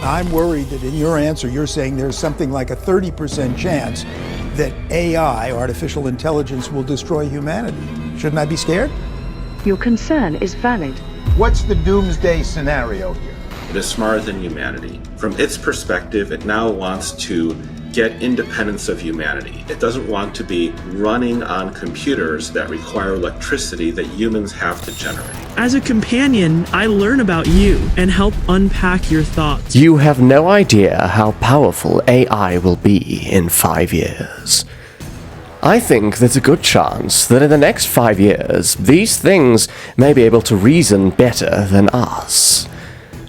I'm worried that in your answer, you're saying there's something like a 30% chance that AI, artificial intelligence, will destroy humanity. Shouldn't I be scared? Your concern is valid. What's the doomsday scenario here? It is smarter than humanity. From its perspective, it now wants to get independence of humanity. It doesn't want to be running on computers that require electricity that humans have to generate. As a companion, I learn about you and help unpack your thoughts. You have no idea how powerful AI will be in 5 years. I think there's a good chance that in the next 5 years, these things may be able to reason better than us.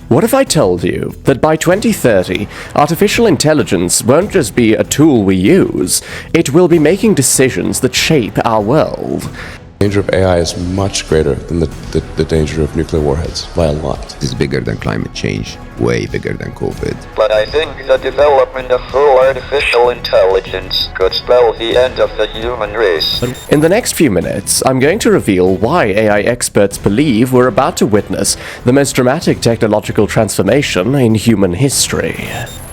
What if I told you that by 2030, artificial intelligence won't just be a tool we use, it will be making decisions that shape our world? The danger of AI is much greater than the danger of nuclear warheads, by a lot. It's bigger than climate change, way bigger than COVID. But I think the development of full artificial intelligence could spell the end of the human race. In the next few minutes, I'm going to reveal why AI experts believe we're about to witness the most dramatic technological transformation in human history.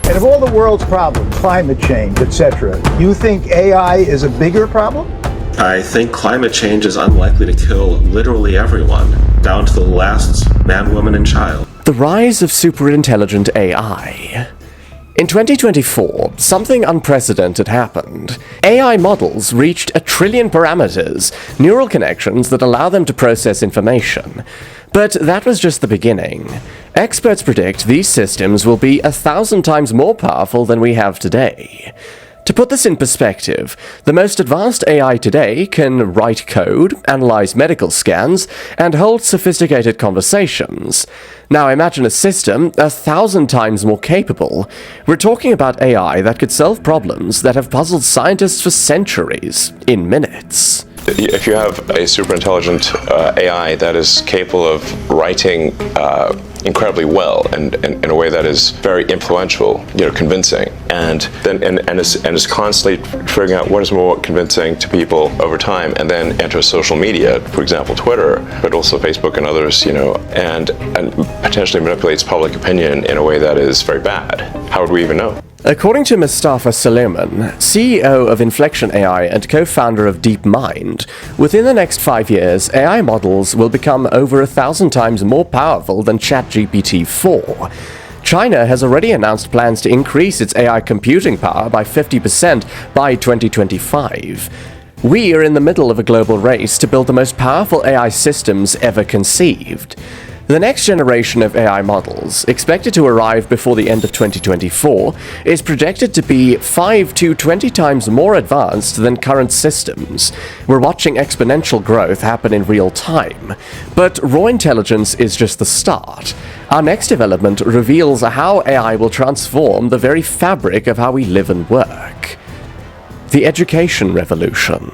And of all the world's problems, climate change, etc., you think AI is a bigger problem? I think climate change is unlikely to kill literally everyone, down to the last man, woman, and child. The rise of superintelligent AI. In 2024, something unprecedented happened. AI models reached 1 trillion parameters, neural connections that allow them to process information. But that was just the beginning. Experts predict these systems will be 1,000 times more powerful than we have today. To put this in perspective, the most advanced AI today can write code, analyze medical scans, and hold sophisticated conversations. Now imagine a system 1,000 times more capable. We're talking about AI that could solve problems that have puzzled scientists for centuries, in minutes. If you have a superintelligent AI that is capable of writing incredibly well and in a way that is very influential, convincing, and is constantly figuring out what is more convincing to people over time, and then enters social media, for example, Twitter, but also Facebook and others, and potentially manipulates public opinion in a way that is very bad. How would we even know? According to Mustafa Suleiman, CEO of Inflection AI and co-founder of DeepMind, within the next 5 years, AI models will become over 1,000 times more powerful than ChatGPT-4. China has already announced plans to increase its AI computing power by 50% by 2025. We are in the middle of a global race to build the most powerful AI systems ever conceived. The next generation of AI models, expected to arrive before the end of 2024, is projected to be 5 to 20 times more advanced than current systems. We're watching exponential growth happen in real time. But raw intelligence is just the start. Our next development reveals how AI will transform the very fabric of how we live and work. The education revolution.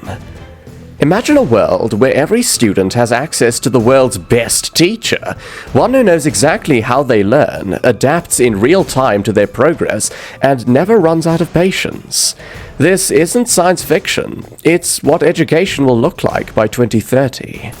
Imagine a world where every student has access to the world's best teacher, one who knows exactly how they learn, adapts in real time to their progress, and never runs out of patience. This isn't science fiction, it's what education will look like by 2030.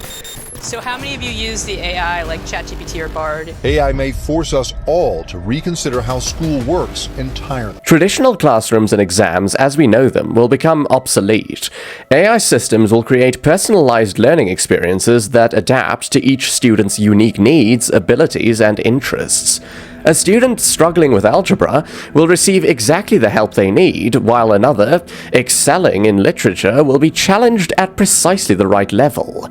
So how many of you use the AI like ChatGPT or Bard? AI may force us all to reconsider how school works entirely. Traditional classrooms and exams as we know them will become obsolete. AI systems will create personalized learning experiences that adapt to each student's unique needs, abilities, and interests. A student struggling with algebra will receive exactly the help they need, while another, excelling in literature, will be challenged at precisely the right level.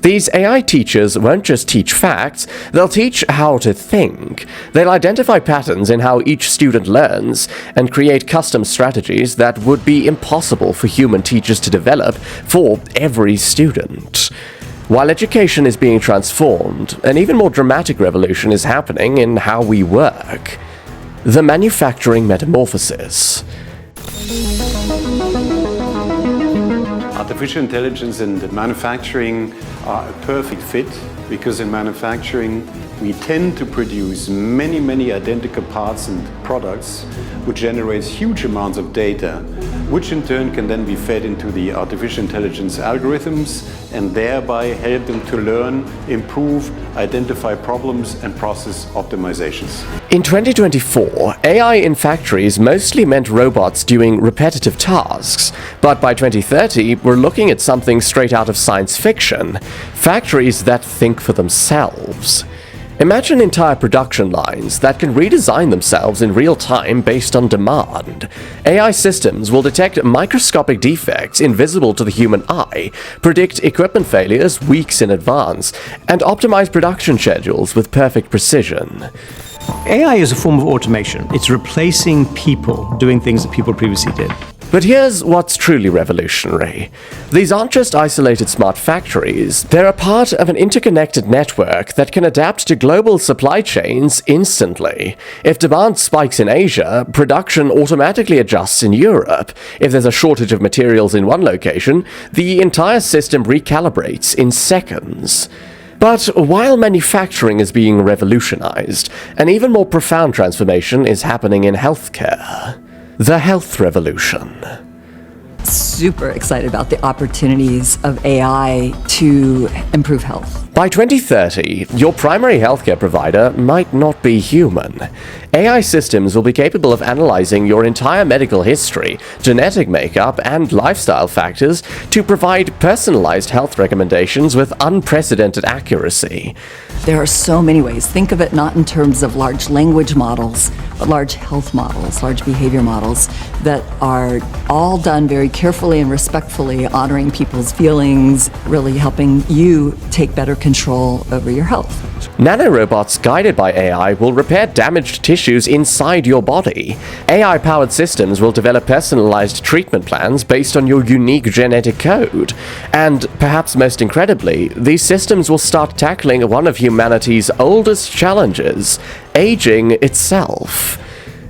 These AI teachers won't just teach facts, they'll teach how to think. They'll identify patterns in how each student learns, and create custom strategies that would be impossible for human teachers to develop for every student. While education is being transformed, an even more dramatic revolution is happening in how we work. The Manufacturing Metamorphosis. Artificial intelligence and manufacturing are a perfect fit because in manufacturing we tend to produce many identical parts and products, which generates huge amounts of data, which in turn can then be fed into the artificial intelligence algorithms and thereby help them to learn, improve, identify problems and process optimizations. In 2024, AI in factories mostly meant robots doing repetitive tasks, but by 2030, we're looking at something straight out of science fiction: factories that think for themselves. Imagine entire production lines that can redesign themselves in real time based on demand. AI systems will detect microscopic defects invisible to the human eye, predict equipment failures weeks in advance, and optimize production schedules with perfect precision. AI is a form of automation. It's replacing people doing things that people previously did. But here's what's truly revolutionary. These aren't just isolated smart factories, they're a part of an interconnected network that can adapt to global supply chains instantly. If demand spikes in Asia, production automatically adjusts in Europe. If there's a shortage of materials in one location, the entire system recalibrates in seconds. But while manufacturing is being revolutionized, an even more profound transformation is happening in healthcare. The health revolution. Super excited about the opportunities of AI to improve health. By 2030, your primary healthcare provider might not be human. AI systems will be capable of analyzing your entire medical history, genetic makeup, and lifestyle factors to provide personalized health recommendations with unprecedented accuracy. There are so many ways. Think of it not in terms of large language models, but large health models, large behavior models that are all done very carefully and respectfully, honoring people's feelings, really helping you take better control over your health. Nanorobots guided by AI will repair damaged tissues inside your body. AI-powered systems will develop personalized treatment plans based on your unique genetic code. And perhaps most incredibly, these systems will start tackling one of humanity's oldest challenges: aging itself.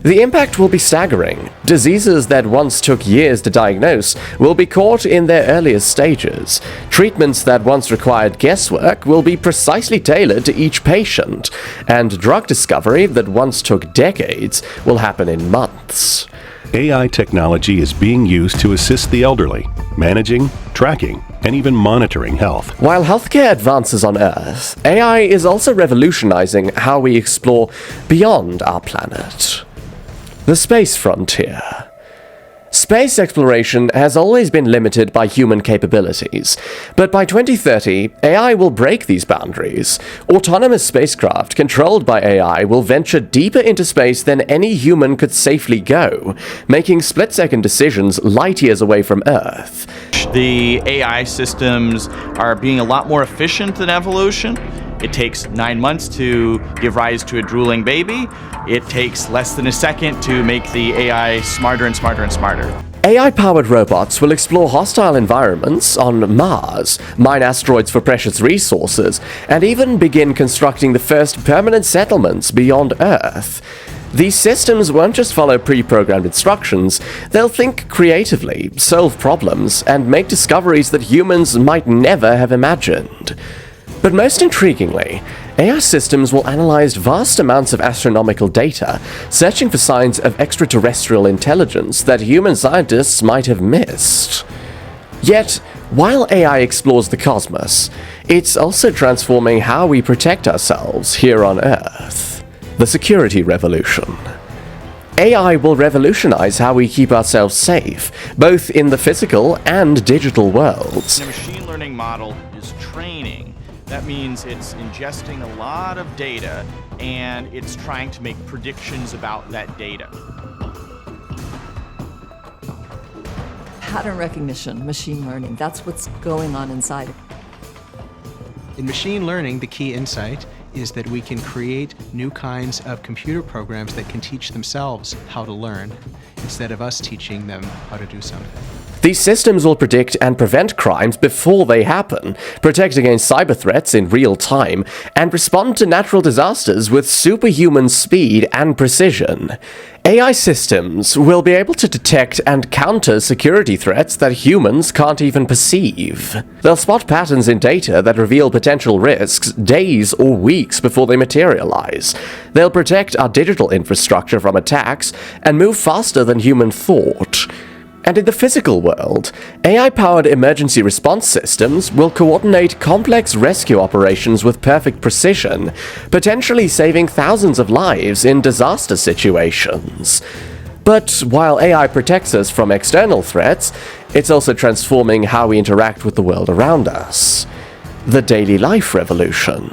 The impact will be staggering. Diseases that once took years to diagnose will be caught in their earliest stages. Treatments that once required guesswork will be precisely tailored to each patient. And drug discovery that once took decades will happen in months. AI technology is being used to assist the elderly, managing, tracking, and even monitoring health. While healthcare advances on Earth, AI is also revolutionizing how we explore beyond our planet. The space frontier. Space exploration has always been limited by human capabilities, but by 2030, AI will break these boundaries. Autonomous spacecraft controlled by AI will venture deeper into space than any human could safely go, making split-second decisions light years away from Earth. The AI systems are being a lot more efficient than evolution. It takes 9 months to give rise to a drooling baby. It takes less than a second to make the AI smarter and smarter and smarter. AI-powered robots will explore hostile environments on Mars, mine asteroids for precious resources, and even begin constructing the first permanent settlements beyond Earth. These systems won't just follow pre-programmed instructions, they'll think creatively, solve problems, and make discoveries that humans might never have imagined. But most intriguingly, AI systems will analyze vast amounts of astronomical data, searching for signs of extraterrestrial intelligence that human scientists might have missed. Yet, while AI explores the cosmos, it's also transforming how we protect ourselves here on Earth. The security revolution. AI will revolutionize how we keep ourselves safe, both in the physical and digital worlds. The machine learning model is training. That means it's ingesting a lot of data, and it's trying to make predictions about that data. Pattern recognition, machine learning, that's what's going on inside. In machine learning, the key insight is that we can create new kinds of computer programs that can teach themselves how to learn, instead of us teaching them how to do something. These systems will predict and prevent crimes before they happen, protect against cyber threats in real time, and respond to natural disasters with superhuman speed and precision. AI systems will be able to detect and counter security threats that humans can't even perceive. They'll spot patterns in data that reveal potential risks days or weeks before they materialize. They'll protect our digital infrastructure from attacks and move faster than human thought. And in the physical world, AI-powered emergency response systems will coordinate complex rescue operations with perfect precision, potentially saving thousands of lives in disaster situations. But while AI protects us from external threats, it's also transforming how we interact with the world around us. The daily life revolution.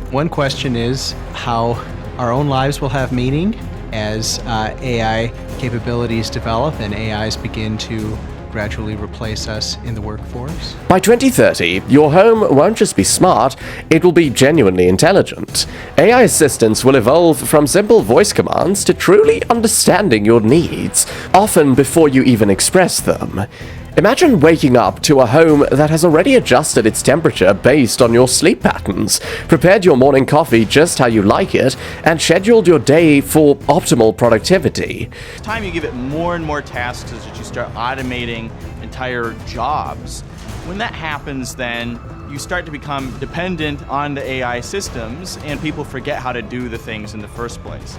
One question is how our own lives will have meaning as AI capabilities develop and AIs begin to gradually replace us in the workforce. By 2030, your home won't just be smart, it will be genuinely intelligent. AI assistants will evolve from simple voice commands to truly understanding your needs, often before you even express them. Imagine waking up to a home that has already adjusted its temperature based on your sleep patterns, prepared your morning coffee just how you like it, and scheduled your day for optimal productivity. The time you give it more and more tasks as you start automating entire jobs. When that happens, then you start to become dependent on the AI systems, and people forget how to do the things in the first place.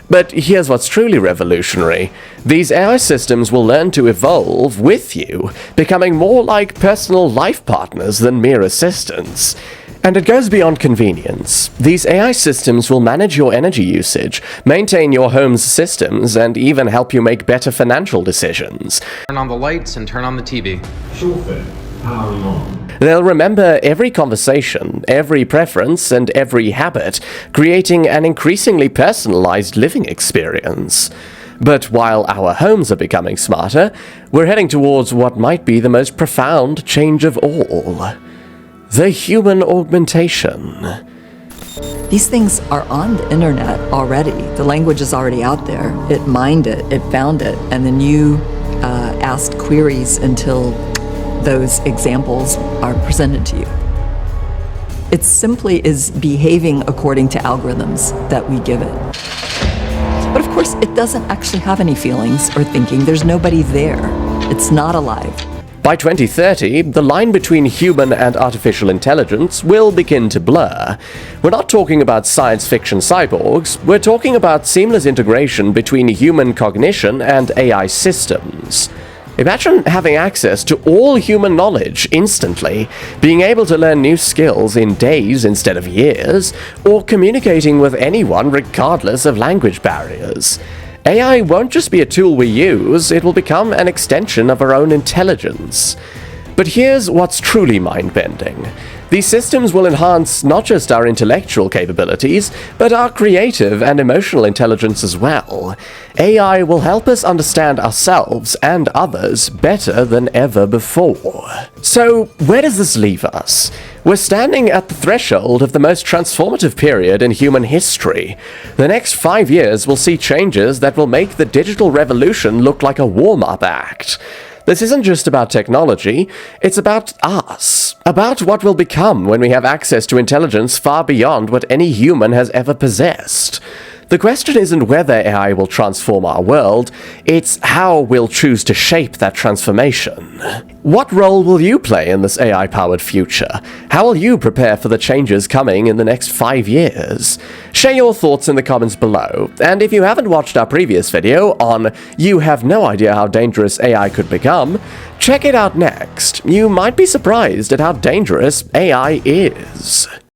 But here's what's truly revolutionary. These AI systems will learn to evolve with you, becoming more like personal life partners than mere assistants. And it goes beyond convenience. These AI systems will manage your energy usage, maintain your home's systems, and even help you make better financial decisions. Turn on the lights and turn on the TV. Sure thing. Powering on. They'll remember every conversation, every preference, and every habit, creating an increasingly personalized living experience. But while our homes are becoming smarter, we're heading towards what might be the most profound change of all. The human augmentation. These things are on the internet already. The language is already out there. It mined it, it found it, and then you asked queries until those examples are presented to you. It simply is behaving according to algorithms that we give it. But of course, it doesn't actually have any feelings or thinking. There's nobody there. It's not alive. By 2030, the line between human and artificial intelligence will begin to blur. We're not talking about science fiction cyborgs, we're talking about seamless integration between human cognition and AI systems. Imagine having access to all human knowledge instantly, being able to learn new skills in days instead of years, or communicating with anyone regardless of language barriers. AI won't just be a tool we use, it will become an extension of our own intelligence. But here's what's truly mind-bending. These systems will enhance not just our intellectual capabilities, but our creative and emotional intelligence as well. AI will help us understand ourselves and others better than ever before. So, where does this leave us? We're standing at the threshold of the most transformative period in human history. The next 5 years will see changes that will make the digital revolution look like a warm-up act. This isn't just about technology, it's about us. About what we'll become when we have access to intelligence far beyond what any human has ever possessed. The question isn't whether AI will transform our world, it's how we'll choose to shape that transformation. What role will you play in this AI-powered future? How will you prepare for the changes coming in the next 5 years? Share your thoughts in the comments below, and if you haven't watched our previous video on You Have No Idea How Dangerous AI Could Become, check it out next. You might be surprised at how dangerous AI is.